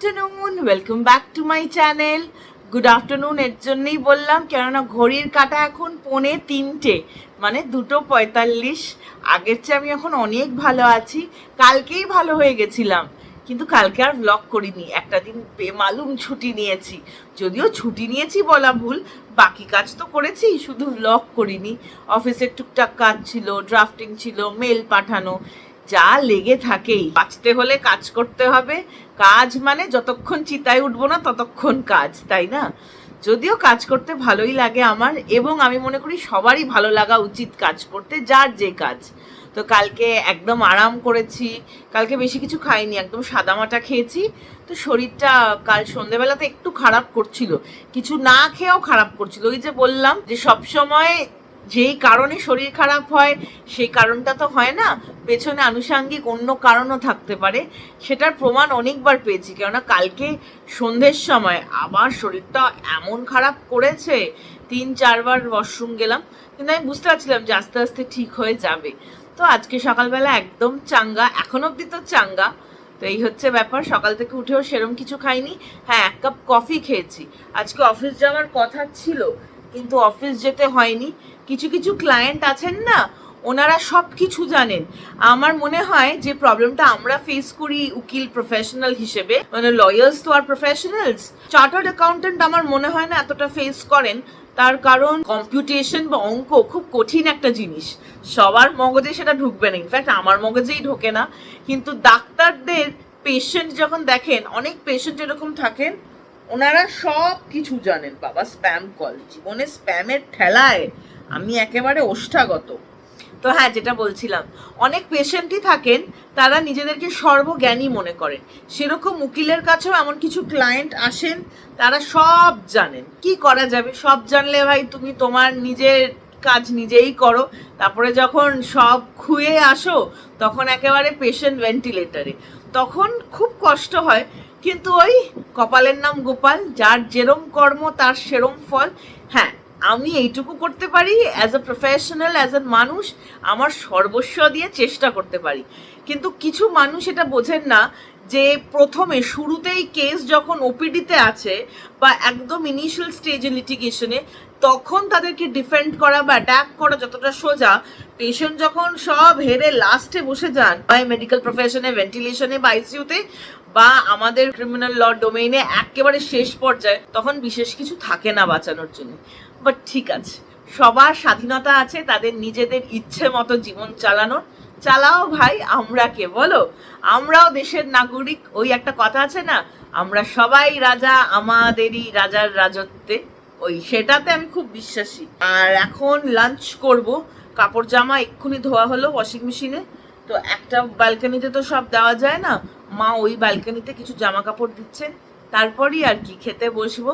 Afternoon, welcome back to my channel. Good afternoon এর জন্যই বললাম, কেননা ঘড়ির কাঁটা এখন 2:45, মানে 2:45। আগের চেয়ে আমি এখন অনেক ভালো আছি। কালকেই ভালো হয়ে গেছিলাম, কিন্তু কালকে আর ব্লগ করিনি। একটা দিন বেমালুম ছুটি নিয়েছি। যদিও ছুটি নিয়েছি বলা ভুল, বাকি কাজ তো করেছি, শুধু ব্লগ করিনি। অফিসের টুকটাক কাজ ছিল, ড্রাফটিং ছিল, মেল পাঠানো, যা লেগে থাকেই। বাঁচতে হলে কাজ করতে হবে। কাজ মানে যতক্ষণ চিতায় উঠবো না ততক্ষণ কাজ, তাই না? যদিও কাজ করতে ভালোই লাগে আমার, এবং আমি মনে করি সবারই ভালো লাগা উচিত কাজ করতে, যার যে কাজ। তো কালকে একদম আরাম করেছি। কালকে বেশি কিছু খাইনি, একদম সাদামাটা খেয়েছি। তো শরীরটা কাল সন্ধেবেলাতে একটু খারাপ করছিল, কিছু না খেয়েও খারাপ করছিল। ওই যে বললাম যে সবসময় যেই কারণে শরীর খারাপ হয় সেই কারণটা তো হয় না, পেছনে আনুষাঙ্গিক অন্য কারণও থাকতে পারে। সেটার প্রমাণ অনেকবার পেয়েছি, কেননা কালকে সন্ধ্যের সময় আবার শরীরটা এমন খারাপ করেছে, 3-4 বার ওয়াশরুম গেলাম, কিন্তু আমি বুঝতে পারছিলাম যে আস্তে আস্তে ঠিক হয়ে যাবে। তো আজকে সকালবেলা একদম চাঙ্গা, এখন অবধি তো চাঙ্গা। তো এই হচ্ছে ব্যাপার। সকাল থেকে উঠেও সেরম কিছু খাইনি। হ্যাঁ, 1 কাপ কফি খেয়েছি। আজকে অফিস যাওয়ার কথা ছিল, কিন্তু অফিস যেতে হয়নি। কিছু কিছু ক্লায়েন্ট আছেন না, ওনারা সব কিছু জানেন। আমার মনে হয় যে প্রবলেমটা আমরা ফেস করি উকিল প্রফেশনাল হিসেবে, মানে লয়ার্স তো আর প্রফেশনালস, চার্টার্ড অ্যাকাউন্টেন্ট আমার মনে হয় না এতটা ফেস করেন। তার কারণ কম্পিউটেশন বা অঙ্ক খুব কঠিন একটা জিনিস, সবার মগজে সেটা ঢুকবে না। ইনফ্যাক্ট আমার মগজেই ঢোকে না। কিন্তু ডাক্তারদের পেশেন্ট যখন দেখেন, অনেক পেশেন্ট এরকম থাকেন, ওনারা সব কিছু জানেন। বাবা, স্প্যাম কল, জীবনে স্প্যামের ঠেলায় আমি একেবারে ওষ্ঠাগত। তো হ্যাঁ, যেটা বলছিলাম, অনেক পেশেন্টই থাকেন তারা নিজেদেরকে সর্বজ্ঞানী মনে করেন। সেরকম উকিলের কাছেও এমন কিছু ক্লায়েন্ট আসেন, তারা সব জানেন। কি করা যাবে, সব জানলে ভাই তুমি তোমার নিজের কাজ নিজেই করো, তারপরে যখন সব খুয়ে আসো তখন একেবারে পেশেন্ট ভেন্টিলেটরে, তখন খুব কষ্ট হয়। কিন্তু ওই কপালের নাম গোপাল, যার যেরম কর্ম তার সেরম ফল। হ্যাঁ, আমি এইটুকু করতে পারি as a professional, as a মানুষ, আমার সর্বস্ব দিয়ে চেষ্টা করতে পারি। কিন্তু কিছু মানুষ এটা বোঝেন না যে প্রথমে শুরুতেই কেস যখন ওপিডিতে আছে বা একদম ইনিশিয়াল স্টেজে লিটিগেশনে, তখন তাদেরকে ডিফেন্ড করা বা অ্যাটাক করা যতটা সোজা, পেশেন্ট যখন সব হেরে লাস্টে বসে যান, হয় মেডিকেল প্রফেশনে, ভেন্টিলেশনে বা আইসিইউতে, বা আমাদের ক্রিমিনাল ল ডোমেইনে একেবারে শেষ পর্যায়ে, তখন বিশেষ কিছু থাকে না বাঁচানোর জন্য। বাট ঠিক আছে, সবার স্বাধীনতা আছে তাদের নিজেদের ইচ্ছে মতো জীবন চালানোর। চালাও ভাই, আমরা কে বলো? আমরাও দেশের নাগরিক। ওই একটা কথা আছে না, আমরা সবাই রাজা আমাদেরই রাজার রাজত্বে, ওই সেটাতে আমি খুব বিশ্বাসী। আর এখন লাঞ্চ করব। কাপড় জামা এক্ষুনি ধোয়া হলো ওয়াশিং মেশিনে। তো একটা ব্যালকনিতে তো সব দেওয়া যায় না, মা ওই ব্যালকনিতে কিছু জামা কাপড় দিচ্ছে, তারপরই আর কি খেতে বসবো।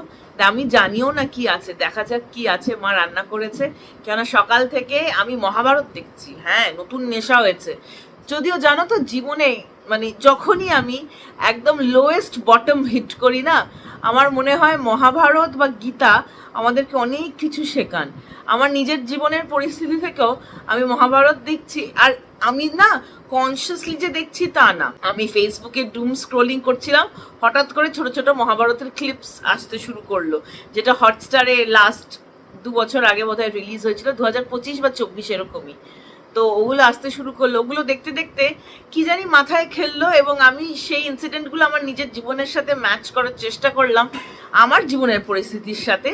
আমি জানিও না কি আছে, দেখা যাক কি আছে। মা রান্না করেছে, কেননা সকাল থেকে আমি মহাভারত দেখছি। হ্যাঁ, নতুন নেশা হয়েছে। যদিও জানো তো, জীবনে মানে যখনই আমি একদম লোয়েস্ট বটম হিট করি না, আমার মনে হয় মহাভারত বা গীতা আমাদেরকে অনেক কিছু শেখান। আমার নিজের জীবনের পরিস্থিতি থেকেও আমি মহাভারত দেখছি। আর আমি না কনসিয়াসলি যে দেখছি তা না, আমি ফেসবুকে ডুম স্ক্রোলিং করছিলাম, হঠাৎ করে ছোট ছোট মহাভারতের ক্লিপস আসতে শুরু করলো, যেটা হটস্টারে লাস্ট 2 বছর আগে বোধহয় রিলিজ হয়েছিল, 2025 বা 24 এরকমই। তো ওগুলো আসতে শুরু করলো, ওগুলো দেখতে দেখতে কি জানি মাথায় খেললো, এবং আমি সেই ইনসিডেন্টগুলো আমার নিজের জীবনের সাথে ম্যাচ করার চেষ্টা করলাম, আমার জীবনের পরিস্থিতির সাথে।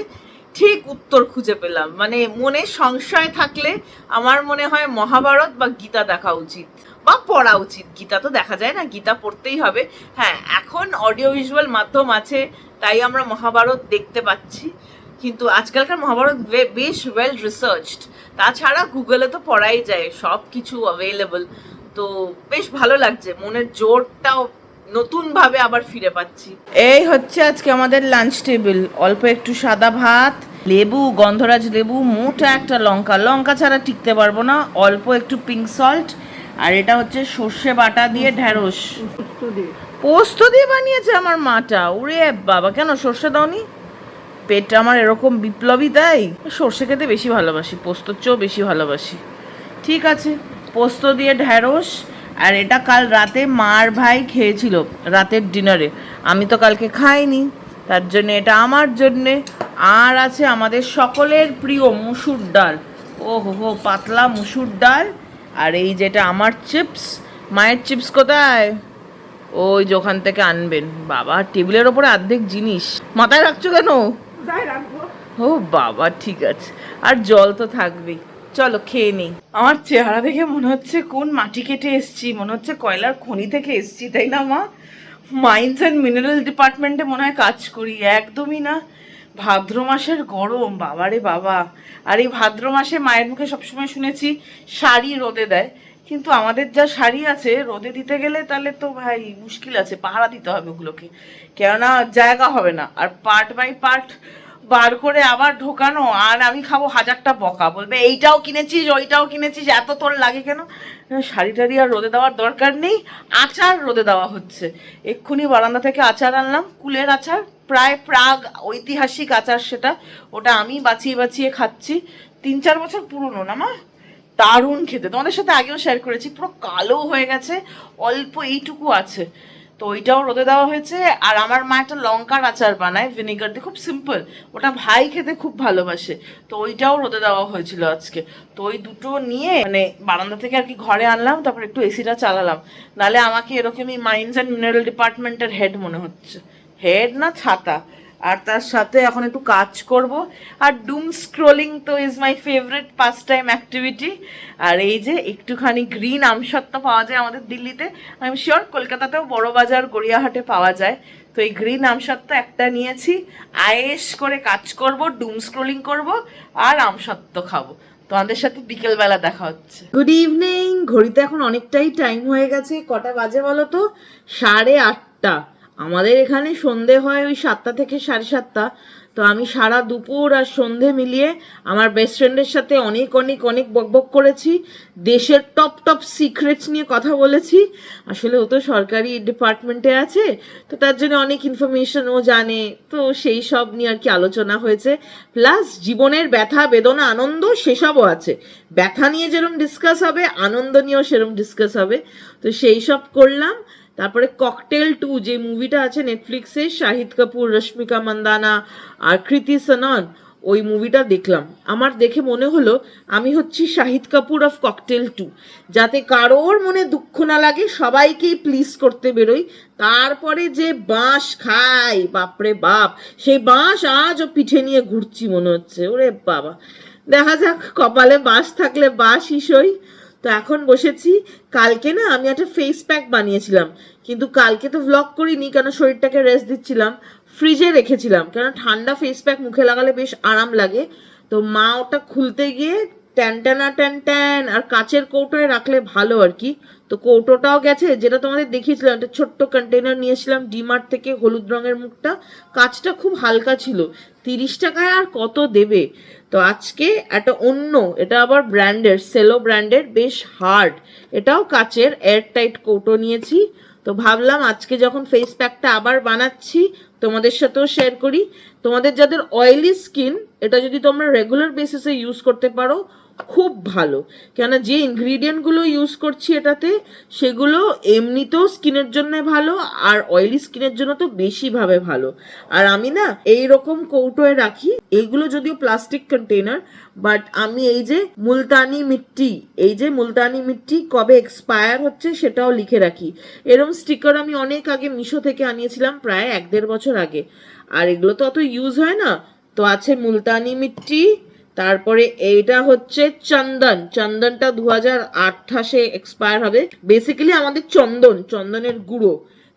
ঠিক উত্তর খুঁজে পেলাম। মানে মনে সংশয় থাকলে আমার মনে হয় মহাভারত বা গীতা দেখা উচিত বা পড়া উচিত। গীতা তো দেখা যায় না, গীতা পড়তেই হবে। হ্যাঁ, এখন অডিও ভিজুয়াল মাধ্যম আছে, তাই আমরা মহাভারত দেখতে পাচ্ছি, কিন্তু আজকালকার মহাভারত বেশ ওয়েল রিসার্চড। তাছাড়া গুগলে তো পড়াই যায়, সব কিছু অ্যাভেলেবল। তো বেশ ভালো লাগছে, মনের জোরটাও নতুনভাবে আবার ফিরে পাচ্ছি। এই হচ্ছে আজকে আমাদের লাঞ্চ টেবিল। অল্প একটু সাদা ভাত, লেবু, গন্ধরাজ লেবু, মোটা একটা লঙ্কা, লঙ্কা ছাড়া টিকতে পারবো না, অল্প একটু পিঙ্ক সল্ট, আর এটা হচ্ছে সর্ষে বাটা দিয়ে ঢ্যাঁড়স। পোস্ত দিয়ে বানিয়েছে আমার মাটা। ওরে বাবা, কেন সর্ষে দাওনি? পেটটা আমার এরকম বিপ্লবী, তাই সর্ষে খেতে বেশি ভালোবাসি, পোস্তর চেয়েও বেশি ভালোবাসি। ঠিক আছে, পোস্ত দিয়ে ঢ্যাঁড়স, আর এটা কাল রাতে মার ভাই খেয়েছিল রাতের ডিনারে, আমি তো কালকে খাইনি, তার জন্য এটা আমার জন্যে। আর আছে আমাদের সকলের প্রিয় মুসুর ডাল, ও হো পাতলা মুসুর ডাল। আর এই যেটা আমার চিপস, মায়ের চিপস কোথায়? ওই যে ওখান থেকে আনবেন। বাবা টেবিলের ওপরে অর্ধেক জিনিস, মাথায় রাখছো কেন? ও বাবা ঠিক আছে, আর জল তো থাকবেই। চলো খেয়ে নিই। আমার চেহারা দেখে মনে হচ্ছে কোন মাটি কেটে এসছি, মনে হচ্ছে কয়লার খনি থেকে এসছি, তাই না মা? মাইন্স অ্যান্ড মিনারেল ডিপার্টমেন্টে মনে হয় কাজ করি। একদমই না। ভাদ্র মাসের গরম, বাবারে বাবা। আর এই ভাদ্র মাসে মায়ের মুখে সবসময় শুনেছি শাড়ি রোদে দেয়, কিন্তু আমাদের যা শাড়ি আছে রোদে দিতে গেলে তাহলে তো ভাই মুশকিল আছে, পাহারা দিতে হবে ওগুলোকে, কেননা জায়গা হবে না। আর পার্ট বাই পার্ট বার করে আবার ঢোকানো, আর আমি খাবো হাজারটা বকা, বলবে এইটাও কিনেছিস ওইটাও কিনেছিস, এত তোর লাগে কেন? শাড়ি টাড়ি আর রোদে দেওয়ার দরকার নেই। আচার রোদে দেওয়া হচ্ছে, এক্ষুনি বারান্দা থেকে আচার আনলাম, কুলের আচার, প্রায় প্রাগ ঐতিহাসিক আচার সেটা, ওটা আমি বাঁচিয়ে বাঁচিয়ে খাচ্ছি। 3-4 বছর পুরনো না মা, দারুণ খেতে, তোমাদের সাথে আগেও শেয়ার করেছি, পুরো কালো হয়ে গেছে, অল্প এইটুকু আছে, তো ওইটাও রোদে দেওয়া হয়েছে। আর আমার মা একটা লঙ্কার আচার বানায় ভিনেগার দিয়ে, খুব সিম্পল, ওটা ভাই খেতে খুব ভালোবাসে, তো ওইটাও রোদে দেওয়া হয়েছিল আজকে। তো ওই দুটো নিয়ে মানে বারান্দা থেকে আর কি ঘরে আনলাম, তারপর একটু এসিটা চালালাম, নাহলে আমাকে এরকমই মাইন্স অ্যান্ড মিনারেল ডিপার্টমেন্টের হেড মনে হচ্ছে, হেড না ছাতা। আর তার সাথে এখন একটু কাজ করব, আর ডুম স্ক্রোলিং তো is my favourite pastime activity. আর এই যে একটুখানি গ্রিন আমসত্ত্ব পাওয়া যায় আমাদের দিল্লিতে, আই এম শিওর কলকাতাতেও বড় বাজার গড়িয়াহাটে পাওয়া যায়, তো এই গ্রিন আমসত্ত্ব একটা নিয়েছি, আয়েশ করে কাজ করব, ডুম স্ক্রোলিং করব, আর আমসত্ত্ব খাবো। তোমাদের সাথে বিকেলবেলা দেখা হচ্ছে। Good evening. ঘড়িতে এখন অনেকটাই টাইম হয়ে গেছে, কটা বাজে বলো তো? 8:30। আমাদের এখানে সন্ধে হয় ওই 7টা থেকে 7:30। তো আমি সারা দুপুর আর সন্ধে মিলিয়ে আমার বেস্ট ফ্রেন্ডের সাথে অনেক অনেক অনেক বকবক করেছি, দেশের টপ টপ সিক্রেটস নিয়ে কথা বলেছি। আসলে ও তো সরকারি ডিপার্টমেন্টে আছে, তো তার জন্য অনেক ইনফরমেশন ও জানে, তো সেই সব নিয়ে আর কি আলোচনা হয়েছে। প্লাস জীবনের ব্যথা বেদনা আনন্দ সেসবও আছে, ব্যথা নিয়ে যেরকম ডিসকাস হবে আনন্দ নিয়েও সেরকম ডিসকাস হবে, তো সেই সব করলাম। তারপরে ককটেল 2 যে মুভিটা আছে নেটফ্লিক্সে, শাহিদ কাপুর, রশ্মিকা মান্দানা আর কৃতি সনন, ওই মুভিটা দেখলাম। আমার দেখে মনে হলো আমি হচ্ছি শাহিদ কাপুর অফ ককটেল 2, যাতে কারোর মনে দুঃখ না লাগে, সবাইকেই প্লিজ করতে বেরোই। তারপরে যে বাঁশ খাই, বাপরে বাপ, সেই বাঁশ আজও পিঠে নিয়ে ঘুরছি মনে হচ্ছে, ওরে বাবা। দেখা যাক, কপালে বাঁশ থাকলে বাঁশই সই। তো এখন বসেছি। কালকে না আমি একটা ফেস প্যাক বানিয়েছিলাম, কিন্তু কালকে তো ভ্লগ করিনি, কেন শরীরটাকে রেস্ট দিচ্ছিলাম, ফ্রিজে রেখেছিলাম, কেন ঠান্ডা ফেস প্যাক মুখে লাগালে বেশ আরাম লাগে। তো মা ওটা খুলতে গিয়ে ট্যান ট্যানা ট্যান ট্যান, আর কাচের কৌটোয় রাখলে ভালো আর কি। তো কৌটোটাও গেছে, যেটা তোমাদের দেখিয়েছিলাম, একটা ছোট্ট কন্টেনার নিয়েছিলাম ডিমার্ট থেকে, হলুদ রঙের মুখটা, কাচটা খুব হালকা ছিল, 30 টাকায় আর কত দেবে। তো আজকে একটা অন্য, এটা আবার ব্র্যান্ডের, সেলো ব্র্যান্ডের, বেশ হার্ড, এটাও কাচের এয়ারটাইট কৌটো নিয়েছি। তো ভাবলাম আজকে যখন ফেস প্যাকটা আবার বানাচ্ছি তোমাদের সাথেও শেয়ার করি। তোমাদের যাদের অয়েলি স্কিন, এটা যদি তোমরা রেগুলার বেসিসে ইউজ করতে পারো খুব ভালো, কেন যে ইনগ্রিডিয়েন্টগুলো ইউজ করছি এটাতে, সেগুলো এমনিতেও স্কিনের জন্য ভালো, আর অয়েলি স্কিনের জন্য তো বেশিভাবে ভালো। আর আমি না এই রকম কৌটোয় রাখি, এইগুলো যদিও প্লাস্টিক কন্টেনার, বাট আমি এই যে মুলতানি মিট্টি, এই যে মুলতানি মিট্টি কবে এক্সপায়ার হচ্ছে সেটাও লিখে রাখি। এরকম স্টিকার আমি অনেক আগে মিশো থেকে আনিয়েছিলাম, প্রায় 1-1.5 বছর আগে, আর এগুলো তো অত ইউজ হয় না। তো আছে মুলতানি মিট্টি, তারপরে এইটা হচ্ছে চন্দন, চন্দনটা 2028-এ এক্সপায়ার হবে, বেসিক্যালি আমাদের চন্দনের গুঁড়ো।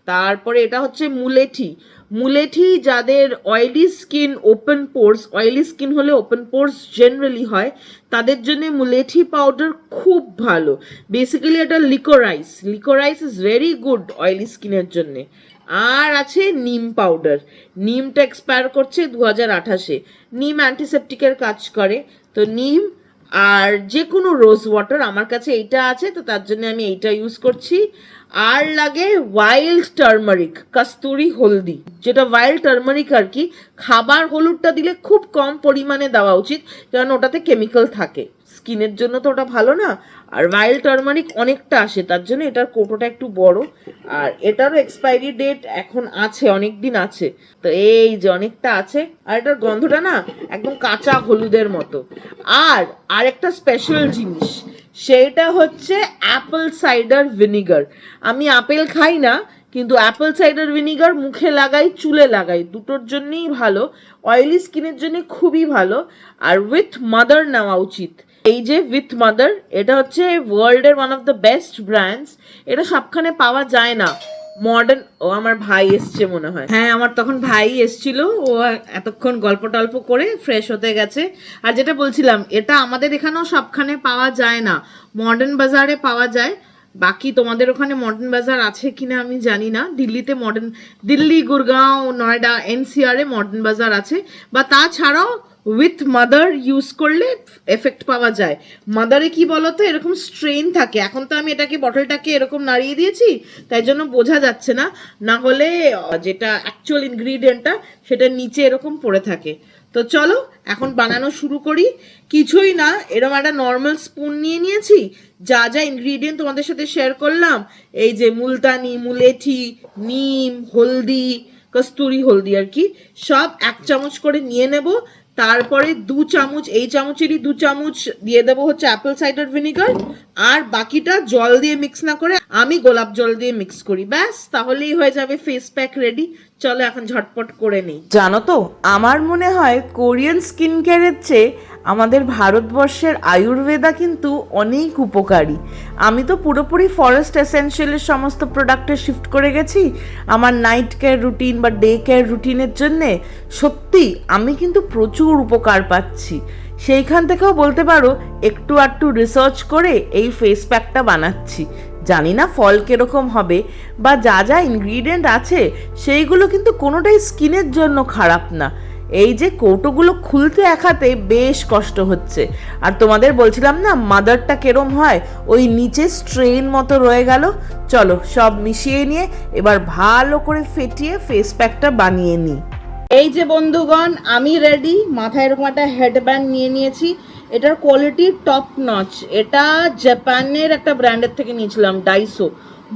তারপরে এটা হচ্ছে মুলেঠি, মুলেঠি যাদের অয়েলি স্কিন, ওপেন পোর্স, অয়েলি স্কিন হলে ওপেন পোর্স জেনারেলি হয়, তাদের জন্য মুলেঠি পাউডার খুব ভালো। বেসিক্যালি এটা liquorice, liquorice is very good oily স্কিনের জন্য। আর আছে নিম পাউডার, নিমটা এক্সপায়ার করছে 2028-এ, নিম অ্যান্টিসেপটিকের কাজ করে, তো নিম আর যে কোনো রোজ ওয়াটার, আমার কাছে এইটা আছে তো তার জন্য আমি এইটা ইউজ করছি। আর লাগে ওয়াইল্ড টার্মারিক, কস্তুরি হলদি, যেটা ওয়াইল্ড টার্মারিক আর কি। খাবার হলুদটা দিলে খুব কম পরিমাণে দেওয়া উচিত, কারণ ওটাতে কেমিক্যাল থাকে, স্কিনের জন্য তো ওটা ভালো না। আর ওয়াইল্ড টার্মারিক অনেকটা আসে, তার জন্য এটার কৌটোটা একটু বড়। আর এটারও এক্সপায়ারি ডেট এখন আছে, অনেক দিন আছে, তো এই যে অনেকটা আছে। আর এটার গন্ধটা না একদম কাঁচা হলুদের মতো। আর আরেকটা স্পেশাল জিনিস, সেটা হচ্ছে অ্যাপেল সাইডার ভিনিগার। আমি আপেল খাই না, কিন্তু অ্যাপেল সাইডার ভিনিগার মুখে লাগাই, চুলে লাগাই, দুটোর জন্যই ভালো। অয়েলি স্কিনের জন্য খুবই ভালো। আর উইথ মাদার নেওয়া উচিত। এই যে উইথ মাদার, এটা হচ্ছে ওয়ার্ল্ডের one of the best brands. এটা সবখানে পাওয়া যায় না। মডার্ন, ও আমার ভাই এসছে মনে হয়, হ্যাঁ আমার তখন ভাই এসছিল, ও এতক্ষণ গল্প টল্প করে ফ্রেশ হতে গেছে। আর যেটা বলছিলাম, এটা আমাদের এখানেও সবখানে পাওয়া যায় না, মডার্ন বাজারে পাওয়া যায়। বাকি তোমাদের ওখানে মডার্ন বাজার আছে কিনা আমি জানি না। দিল্লিতে modern, Delhi, Gurgaon, Noida, NCR a modern বাজার আছে। বা তাছাড়াও উইথ মাদার ইউজ করলে এফেক্ট পাওয়া যায়। মাদারে কি বলতো, এরকম স্ট্রেন থাকে। এখন তো আমি এটাকে, বটলটাকে এরকম নাড়িয়ে দিয়েছি, তাই জন্য বোঝা যাচ্ছে না, না হলে যেটা অ্যাকচুয়াল ইনগ্রিডিয়েন্টটা সেটা নিচে এরকম পড়ে থাকে। তো চলো এখন বানানো শুরু করি। কিছুই না, এরকম একটা নর্মাল স্পুন নিয়ে নিয়েছি। যা যা ইনগ্রিডিয়েন্ট তোমাদের সাথে শেয়ার করলাম, এই যে মুলতানি, মুলেঠি, নিম, হলদি, কস্তুরি হলদি আর কি, সব 1 চামচ করে নিয়ে নেব। তারপরে 2 চামচ, এই চামচেরই 2 চামচ দিয়ে দেবো হচ্ছে অ্যাপেল সাইডার ভিনিগার। আর বাকিটা জল দিয়ে মিক্স না করে আমি গোলাপ জল দিয়ে মিক্স করি, ব্যাস তাহলেই হয়ে যাবে ফেস প্যাক রেডি। চলো এখন ঝটপট করে নিই। জানো তো, আমার মনে হয় কোরিয়ান স্কিন কেয়ারের চেয়ে আমাদের ভারতবর্ষের আয়ুর্বেদা কিন্তু অনেক উপকারী। আমি তো পুরোপুরি ফরেস্ট এসেনশিয়ালের সমস্ত প্রোডাক্টে শিফট করে গেছি আমার নাইট কেয়ার রুটিন বা ডে কেয়ার রুটিনের জন্যে। সত্যি আমি কিন্তু প্রচুর উপকার পাচ্ছি। সেইখান থেকেও বলতে পারো একটু আধটু রিসার্চ করে এই ফেস প্যাকটা বানাচ্ছি। জানি না ফল কিরকম হবে, বা যা যা ইনগ্রিডিয়েন্ট আছে সেইগুলো কিন্তু কোনোটাই স্কিনের জন্য খারাপ না। এই যে কৌটোগুলো খুলতে এক হাতে বেশ কষ্ট হচ্ছে। আর তোমাদের বলছিলাম না মাদারটা কেরম হয়, ওই নিচে স্ট্রেন মতো রয়ে গেল। চলো সব মিশিয়ে নিয়ে এবার ভালো করে ফেটিয়ে ফেস প্যাকটা বানিয়ে নিই। এই যে বন্ধুগণ, আমি রেডি। মাথায় এরকম একটা হেডব্যান্ড নিয়ে নিয়েছি। এটার কোয়ালিটি টপ নচ। এটা জাপানের একটা ব্র্যান্ডের থেকে নিয়েছিলাম, ডাইসো।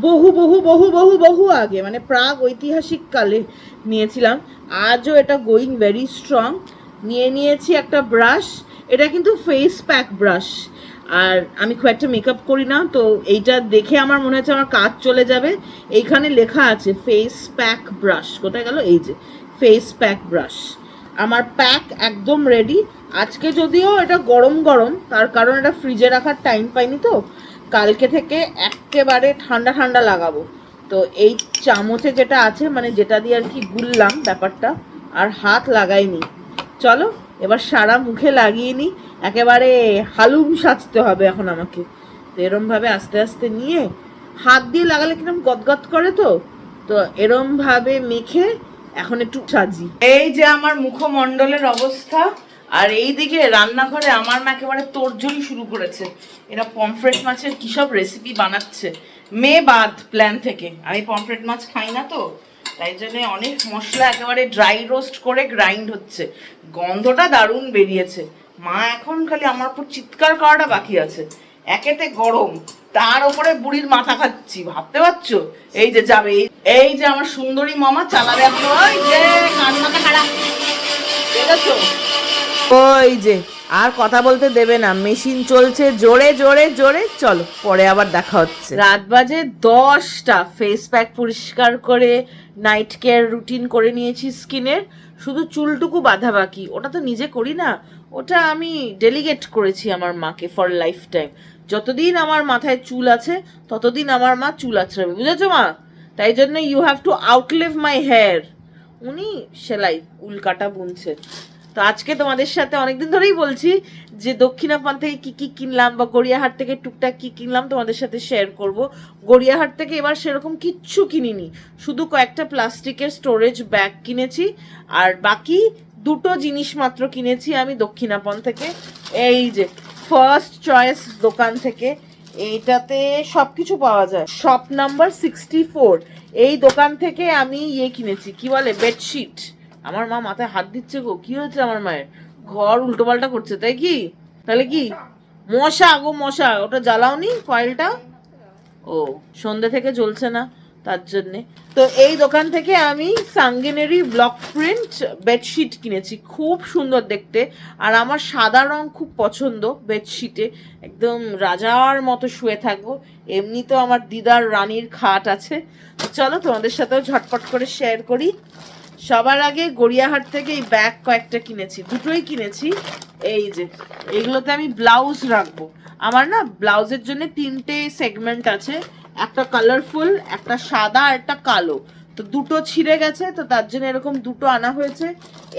বহু বহু বহু বহু বহু আগে, মানে প্রাগ ঐতিহাসিক কালে নিয়েছিলাম। আজও এটা গোয়িং ভেরি স্ট্রং। নিয়ে নিয়েছি একটা ব্রাশ। এটা কিন্তু ফেস প্যাক ব্রাশ। আর আমি খুব একটা মেকআপ করি না, তো এইটা দেখে আমার মনে হচ্ছে আমার কাজ চলে যাবে। এইখানে লেখা আছে ফেস প্যাক ব্রাশ, কোথায় গেল, এই যে ফেস প্যাক ব্রাশ। আমার প্যাক একদম রেডি। আজকে যদিও এটা গরম গরম, তার কারণ এটা ফ্রিজে রাখার টাইম পাইনি, তো কালকে থেকে একেবারে ঠান্ডা ঠান্ডা লাগাবো। তো এই চামচে যেটা আছে, মানে যেটা দিয়ে আর কি গুললাম ব্যাপারটা, আর হাত লাগাইনি। চলো এবার সারা মুখে লাগিয়ে নিই। একেবারে হালুম সাজতে হবে এখন আমাকে। তো এরমভাবে আস্তে আস্তে নিয়ে, হাত দিয়ে লাগালে কিরম গদগদ করে, তো তো এরমভাবে মেখে এখন একটু সাজি। এই যে আমার মুখমণ্ডলের অবস্থা। আর এইদিকে রান্নাঘরে আমার মা একেবারে তোড়জোড়ি শুরু করেছে। এরা পমফ্রেট মাছের কি সব রেসিপি বানাচ্ছে, মেয়ে বাদ প্ল্যান থেকে। আমি পমফ্রেট মাছ খাই না, তো তাই জন্য অনেক মশলা একেবারে ড্রাই রোস্ট করে গ্রাইন্ড হচ্ছে। গন্ধটা দারুণ বেরিয়েছে। মা এখন খালি আমার উপর চিৎকার করাটা বাকি আছে। একেতে গরম, তার উপরে বুড়ির মাথা খাচ্ছি, ভাবতে পারছো? এই যে যাবে, এই যে আমার সুন্দরী মামা চালাবে এখন। ওই যে কান্নাটা খারাপ, ঠিক আছে? ওই যে আর কথা বলতে দেবে না, মেশিন চলছে জোরে জোরে জোরে। চলো পরে আবার দেখা হচ্ছে। রাত বাজে 10টা। ফেস প্যাক পরিষ্কার করে নাইট কেয়ার রুটিন করে নিয়েছি স্কিনের। শুধু চুলটুকু বাঁধা বাকি, ওটা তো নিজে করি না, ওটা আমি ডেলিগেট করেছি আমার মাকে ফর লাইফ টাইম। যতদিন আমার মাথায় চুল আছে ততদিন আমার মা চুল আছড়াবে, বুঝেছো মা? তাই জন্য you have to outlive my hair. উনি সেলাই উল্কাটা বুনছে। তো আজকে তোমাদের সাথে অনেকদিন ধরেই বলছি যে দক্ষিণাপান থেকে কি কি কিনলাম, বা গড়িয়াহাট থেকে টুকটাক কি কিনলাম তোমাদের সাথে শেয়ার করব। গড়িয়াহাট থেকে এবার সেরকম কিচ্ছু কিনিনি, শুধু কয়েকটা প্লাস্টিকের স্টোরেজ ব্যাগ কিনেছি। আর বাকি 2টো জিনিস মাত্র কিনেছি আমি দক্ষিণাপন থেকে। এই যে ফার্স্ট চয়েস দোকান থেকে এইটাতে সবকিছু পাওয়া যায়। Shop number 64। এই দোকান থেকে আমি কিনেছি, কি বলে, বেডশিট। আমার মা মাথায় হাত দিচ্ছে গো, কি হয়েছে আমার মায়ের? ঘর উল্টো পাল্টা করছে, তাই কি? তাহলে কি মশা গো মশা, ওটা জ্বালাওনি কয়েলটা? ও, সন্ধ্যে থেকে জ্বলছে না তার জন্যে। তো এই দোকান থেকে আমি সাঙ্গেনেরি ব্লক প্রিন্ট বেডশিট কিনেছি, খুব সুন্দর দেখতে। আর আমার সাদা রং খুব পছন্দ বেডশিটে, একদম রাজার মতো শুয়ে থাকবো। এমনিতেও আমার দিদার রানীর খাট আছে। চলো তোমাদের সাথেও ঝটপট করে শেয়ার করি। সবার আগে গড়িয়াহাট থেকে এই ব্যাগ কয়েকটা কিনেছি, দুটোই কিনেছি। এই যে এইগুলোতে আমি ব্লাউজ রাখবো। আমার না ব্লাউজের জন্য 3টে সেগমেন্ট আছে, একটা কালারফুল, একটা সাদা, একটা কালো। তো দুটো ছিঁড়ে গেছে, তো তার জন্য এরকম দুটো আনা হয়েছে।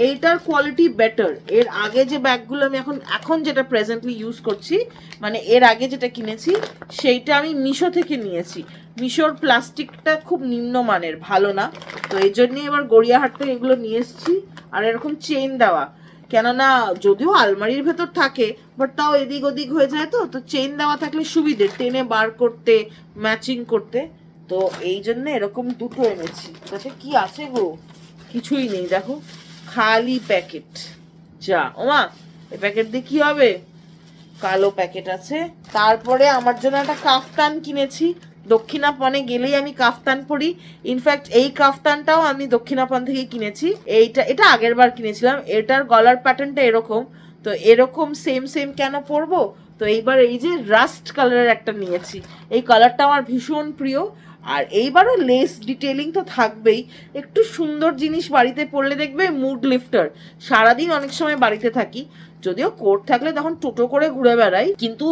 এইটার কোয়ালিটি বেটার। এর আগে যে ব্যাগগুলো আমি এখন যেটা প্রেজেন্টলি ইউজ করছি, মানে এর আগে যেটা কিনেছি সেইটা আমি মিশো থেকে নিয়েছি। মিশোর প্লাস্টিকটা খুব নিম্নমানের, ভালো না। তো এই জন্যই এবার গড়িয়াহাট থেকে এগুলো নিয়ে এসেছি। আর এরকম চেইন দেওয়া, কেননা যদিও আলমারির ভেতর থাকে বাট তাও এদিক ওদিক হয়ে যায়। তো তো চেইন দেওয়া থাকলে সুবিধে, টেনে বার করতে, ম্যাচিং করতে। তো এই জন্য এরকম দুটো এনেছি। তাতে কি আছে গো? কিছুই নেই, দেখো, খালি প্যাকেট। যা ওমা, এই প্যাকেট দিয়ে কি হবে? কালো প্যাকেট আছে। তারপরে আমার জন্য একটা কাফতান কিনেছি। দক্ষিণাপনে গেলেই আমি কাফতান পরি। ইনফ্যাক্ট এই কাফতানটাও আমি দক্ষিণাপন থেকে কিনেছি। এটা আগের বার কিনেছিলাম। এটার গলার প্যাটার্নটা এরকম, তো এরকম সেম সেম কেন পরবো? তো এইবার এই যে রাস্ট কালারের একটা নিয়েছি। এই কালারটা আমার ভীষণ প্রিয়। আর এইবারও লেস ডিটেলিং তো থাকবেই। একটু সুন্দর জিনিস বাড়িতে পরলে দেখবে মুড লিফটার। সারাদিন অনেক সময় বাড়িতে থাকি, যদিও কোট থাকলে তখন টোটো করে ঘুরে বেড়াই, কিন্তু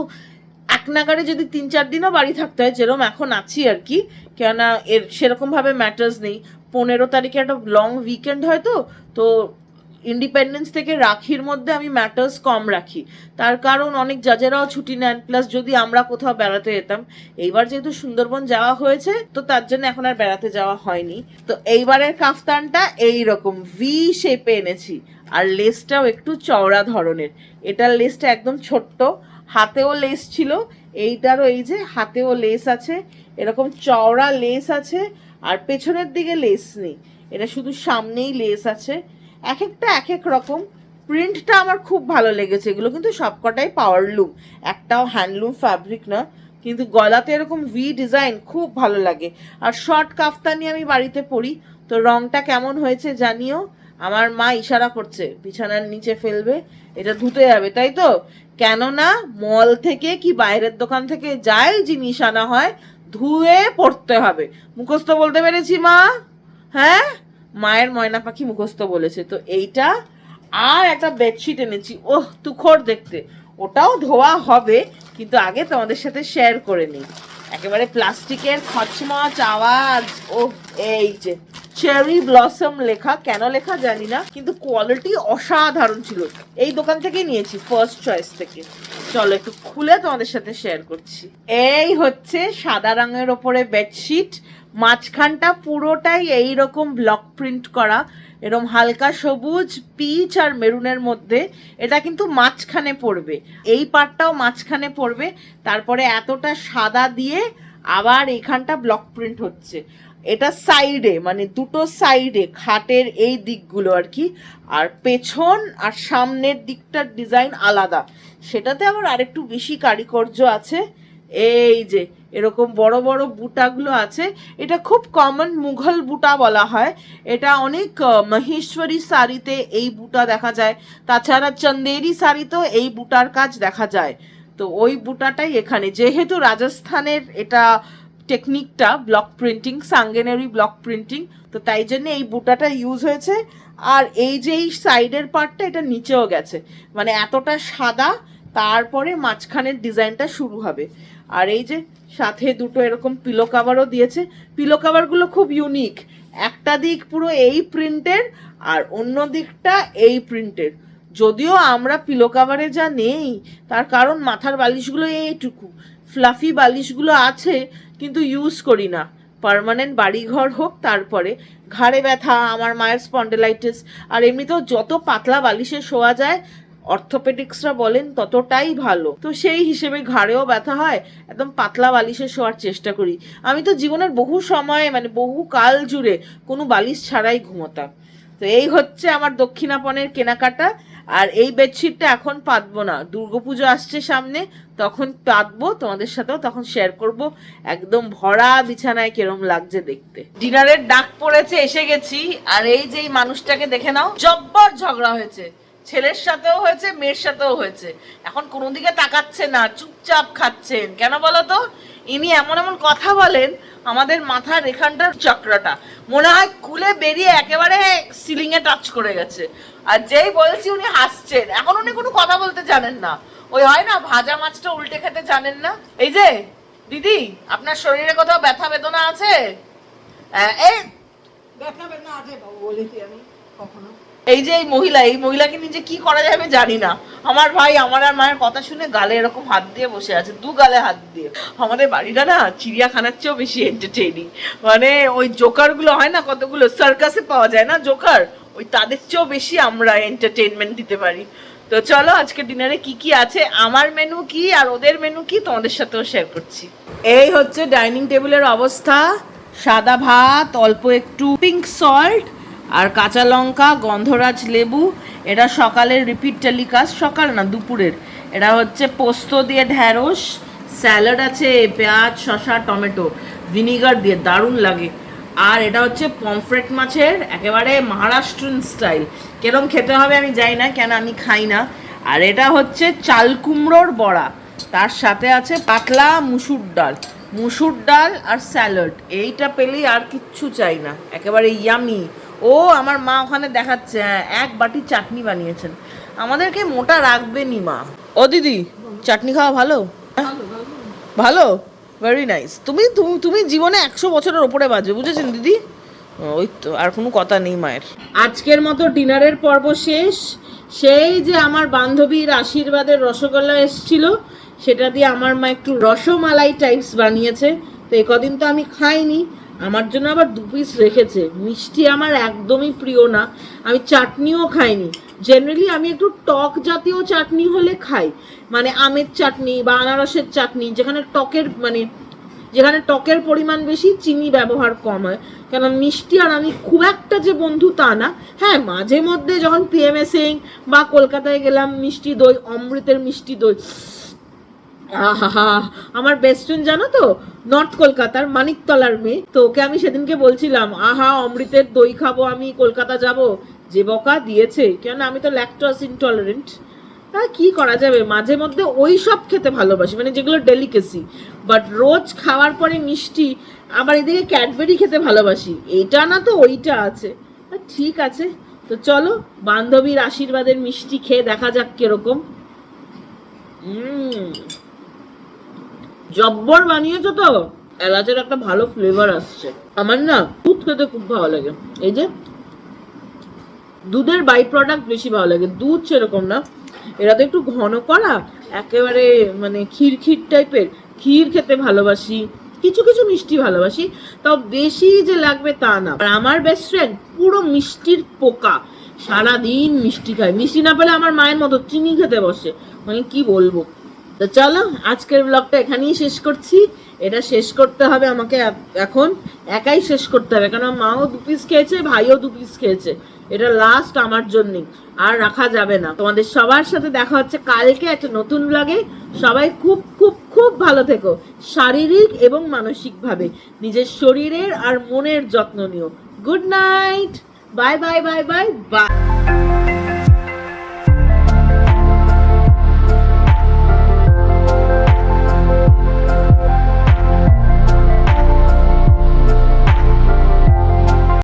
এক নাগারে যদি 3-4 দিনও বাড়ি থাকতে হয়, যেরকম এখন আছি আর কি, কেননা এর সেরকমভাবে ম্যাটার্স নেই। 15 তারিখে একটা লং উইকেন্ড হয়, তো তো ইন্ডিপেন্ডেন্স থেকে রাখির মধ্যে আমি ম্যাটার্স কম রাখি। তার কারণ অনেক জাজেরাও ছুটি নেন, প্লাস যদি আমরা কোথাও বেড়াতে যেতাম। এইবার যেহেতু সুন্দরবন যাওয়া হয়েছে, তো তার জন্য এখন আর বেড়াতে যাওয়া হয়নি। তো এইবারের কাফতানটা এইরকম ভি শেপে এনেছি। আর লেসটাও একটু চওড়া ধরনের। এটার লেসটা একদম ছোট্ট, হাতেও লেস ছিল। এইটারও এই যে হাতেও লেস আছে, এরকম চওড়া লেস আছে। আর পেছনের দিকে লেস নেই, এটা শুধু সামনেই লেস আছে। এক একটা এক এক রকম। প্রিন্টটা আমার খুব ভালো লেগেছে। এগুলো কিন্তু সবকটাই পাওয়ারলুম, একটাও হ্যান্ডলুম ফ্যাব্রিক না। কিন্তু গলাতে এরকম ভি ডিজাইন খুব ভালো লাগে। আর শর্ট কাফতানি আমি বাড়িতে পরি। তো রংটা কেমন হয়েছে জানিও। আমার মা ইশারা করছে বিছানার নিচে ফেলবে, এটা ধুতে যাবে, তাই তো? কেননা মল থেকে কি বাইরের দোকান থেকে যাই জিনিস আনা হয়, ধুয়ে পড়তে হবে। মুখস্থ বলতে পেরেছি মা? হ্যাঁ, মায়ের ময়না পাখি মুখস্থ বলেছে। তো এইটা আর একটা বেডশিট এনেছি, ওহ তুখোর দেখতে। ওটাও ধোয়া হবে, কিন্তু আগে তোমাদের সাথে শেয়ার করে নিই। একেবারে প্লাস্টিকের খচমচ আওয়াজ। ও, এই যে চেরি ব্লসম লেখা, কেন লেখা জানি না, কিন্তু কোয়ালিটি অসাধারণ ছিল। এই দোকান থেকেই নিয়েছি, ফার্স্ট চয়েস থেকে। চলো একটু খুলে তোমাদের সাথে শেয়ার করছি। এই হচ্ছে সাদা রঙের ওপরে বেডশিট। মাঝখানটা পুরোটাই এইরকম ব্লক প্রিন্ট করা, এরকম হালকা সবুজ, পিচ আর মেরুনের মধ্যে। এটা কিন্তু মাঝখানে পড়বে, এই পার্টটাও মাঝখানে পড়বে। তারপরে এতটা সাদা দিয়ে আবার এখানটা ব্লক প্রিন্ট হচ্ছে। এটা সাইডে, মানে দুটো সাইডে, খাটের এই দিকগুলো আর কি। আর পেছন আর সামনের দিকটার ডিজাইন আলাদা, সেটাতে আবার আরেকটু বেশি কারিকর্য আছে। এই যে এরকম বড় বড় বুটাগুলো আছে। এটা খুব কমন মুঘল বুটা বলা হয়। এটা অনেক মহেশ্বরী শাড়িতে এই বুটা দেখা যায়। তাছাড়া চন্দেরি শাড়িতেও এই বুটার কাজ দেখা যায়। তো ওই বুটাটাই এখানে, যেহেতু রাজস্থানের এটা টেকনিকটা ব্লক প্রিন্টিং, সাঙ্গেনেরি ব্লক প্রিন্টিং, তো তাই জন্য এই বুটাটা ইউজ হয়েছে। আর এই যে এই সাইডের পার্টটা, এটা নিচেও গেছে, মানে এতটা সাদা। তারপরে মাঝখানের ডিজাইনটা শুরু হবে। আর এই যে সাথে দুটো এরকম পিলো কাভারও দিয়েছে। পিলো কাভারগুলো খুব ইউনিক, একটা দিক পুরো এই প্রিন্টের আর অন্য দিকটা এই প্রিন্টের। যদিও আমরা পিলো কাভারে যা নেই, তার কারণ মাথার বালিশগুলো এইটুকু, ফ্লাফি বালিশগুলো আছে কিন্তু ইউজ করি না। পার্মানেন্ট বাড়িঘর হোক, তারপরে ঘাড়ে ব্যথা, আমার মায়ের স্পন্ডেলাইটিস, আর এমনিতেও যত পাতলা বালিশে শোয়া যায় অর্থোপেডিক্সরা বলেন ততটাই ভালো। তো সেই হিসেবে ঘাড়েও ব্যথা হয়, একদম পাতলা বালিশে শোয়ার চেষ্টা করি। আমি তো জীবনের বহু সময় মানে বহু কাল জুড়ে কোনো বালিশ ছাড়াই ঘুমোতাম। তো এই হচ্ছে আমার দক্ষিণাপনের কেনাকাটা। আর এই বেডশিটটা এখন পাতবো না, দুর্গাপুজো আসছে সামনে, তখন পাতবো, তোমাদের সাথেও তখন শেয়ার করব একদম ভরা বিছানায় কিরম লাগছে দেখতে। ডিনারের ডাক পড়েছে, এসে গেছি। আর এই যে এই মানুষটাকে দেখে নাও, জব্বর ঝগড়া হয়েছে, ছেলের সাথেও হয়েছে, মেয়ের সাথেও হয়েছে। এখন কোনো দিকে তাকাচ্ছে না, চুপচাপ খাচ্ছেন। কেন বলো তো? ইনি এমন এমন কথা বলেন, আমাদের মাথার এখানটার চক্রটা মনে হয় খুলে বেরিয়ে একেবারে সিলিং এ টাচ করে গেছে। আর যেই বলছি উনি হাসছেন। এখন উনি কোনো কথা বলতে জানেন না। ওই হয় না, ভাজা মাছটা উল্টে খেতে জানেন না। এই যে দিদি, আপনার শরীরে কোথাও ব্যথা বেদনা আছে? এই ব্যথা বেদনা আছে বাবু, বলেছি আমি কখনো। এই যে এই মহিলাকে নিজে কি করা যায় আমি জানি না। আমার ভাই আমার আর মায়ের কথা শুনে গালে এরকম হাত দিয়ে বসে আছে, দু গালে হাত দিয়ে। আমাদের বাড়িটা না চিড়িয়াখানার চেয়েও বেশি এন্টারটেইনিং। মানে ওই জোকার গুলো হয় না, কতগুলো সার্কাসে পাওয়া যায় না জোকার, ওই তাদের চেয়েও বেশি আমরা এন্টারটেইনমেন্ট দিতে পারি। তো চলো আজকে ডিনারে কি কি আছে, আমার মেনু কি আর ওদের মেনু কি, তোমাদের সাথেও শেয়ার করছি। এই হচ্ছে ডাইনিং টেবিলের অবস্থা। সাদা ভাত, অল্প একটু পিঙ্ক সল্ট আর কাঁচা লঙ্কা, গন্ধরাজ লেবু। এটা সকালের রিপিট টেলিকাস্ট, সকাল না দুপুরের। এটা হচ্ছে পোস্ত দিয়ে ঢ্যাঁড়স, স্যালাড আছে, পেঁয়াজ শসা টমেটো ভিনিগার দিয়ে, দারুণ লাগে। আর এটা হচ্ছে পমফ্রেট মাছের একেবারে মহারাষ্ট্রিয়ান স্টাইল। কেরম খেতে হবে আমি জানি না, কেন আমি খাই না। আর এটা হচ্ছে চাল কুমড়োর বড়া, তার সাথে আছে পাতলা মুসুর ডাল আর স্যালাড। এইটা পেলেই আর কিচ্ছু চাই না, একেবারে ইয়ামি। ও আমার মা ওখানে দেখাচ্ছে, হ্যাঁ, এক বাটি চাটনি বানিয়েছেন। আমাদেরকে মোটা রাখবেনি মা। ও দিদি, চাটনি খাওয়া ভালো? ভালো, ভেরি নাইস। তুমি জীবনে 100 বছরের ওপরে বাজবে, বুঝেছেন দিদি? ওই তো, আর কোনো কথা নেই মায়ের। আজকের মতো ডিনারের পর্ব শেষ। সেই যে আমার বান্ধবীর আশীর্বাদের রসগোল্লা এসেছিল, সেটা দিয়ে আমার মা একটু রসমালাই টাইপস বানিয়েছে। তো কদিন তো আমি খাইনি, আমার জন্য আবার 2 পিস রেখেছে। মিষ্টি আমার একদমই প্রিয় না, আমি চাটনিও খাইনি। জেনারেলি আমি একটু টক জাতীয় চাটনি হলে খাই, মানে আমের চাটনি বা আনারসের চাটনি, যেখানে টকের পরিমাণ বেশি, চিনি ব্যবহার কম হয়। কেন মিষ্টি আর আমি খুব একটা যে বন্ধু তা না। হ্যাঁ, মাঝে মধ্যে যখন পিএমএসিং বা কলকাতায় গেলাম, মিষ্টি দই, অমৃতের মিষ্টি দই, আহা, আমার বেস্ট ফ্রেন্ড জানো তো, নর্থ কলকাতার মানিকতলার মেয়ে। তো ওকে আমি সেদিনকে বলছিলাম, আহা অমৃতের দই খাবো আমি, কলকাতা যাব। যে বকা দিয়েছে, কেন আমি তো ল্যাকটোজ ইনটলারেন্ট। কি করা যাবে, মাঝে মধ্যে ওই সব খেতে ভালোবাসি, মানে যেগুলো ডেলিকেসি। বাট রোজ খাওয়ার পরে মিষ্টি, আবার এদিকে ক্যাডবেরি খেতে ভালোবাসি, এটা না তো ওইটা আছে। ঠিক আছে, তো চলো বান্ধবীর আশীর্বাদের মিষ্টি খেয়ে দেখা যাক কিরকম। জব্বর বানিয়েছো তো, এলাচের একটা ভালো ফ্লেভার আসছে। আমার না দুধ খেতে খুব ভালো লাগে, এই যে দুধের বাই প্রোডাক্ট বেশি ভালো লাগে। দুধ সেরকম না, এরা তো একটু ঘন করা, একেবারে মানে ক্ষীর টাইপের। ক্ষীর খেতে ভালোবাসি, কিছু কিছু মিষ্টি ভালোবাসি, তাও বেশি যে লাগবে তা না। আর আমার বেস্ট ফ্রেন্ড পুরো মিষ্টির পোকা, সারাদিন মিষ্টি খায়। মিষ্টি না পেলে আমার মায়ের মতো চিনি খেতে বসে, মানে কি বলবো। তো চলো আজকের ব্লগটা এখানেই শেষ করছি। এটা শেষ করতে হবে আমাকে, এখন একাই শেষ করতে হবে, কারণ মাও 2 পিস খেয়েছে, ভাইও 2 পিস খেয়েছে। এটা লাস্ট আমার জন্যই, আর রাখা যাবে না। তোমাদের সবার সাথে দেখা হচ্ছে কালকে একটা নতুন ব্লগে। সবাই খুব খুব খুব ভালো থেকো, শারীরিক এবং মানসিকভাবে। নিজের শরীরের আর মনের যত্ন নিও। Good night, bye bye bye bye bye.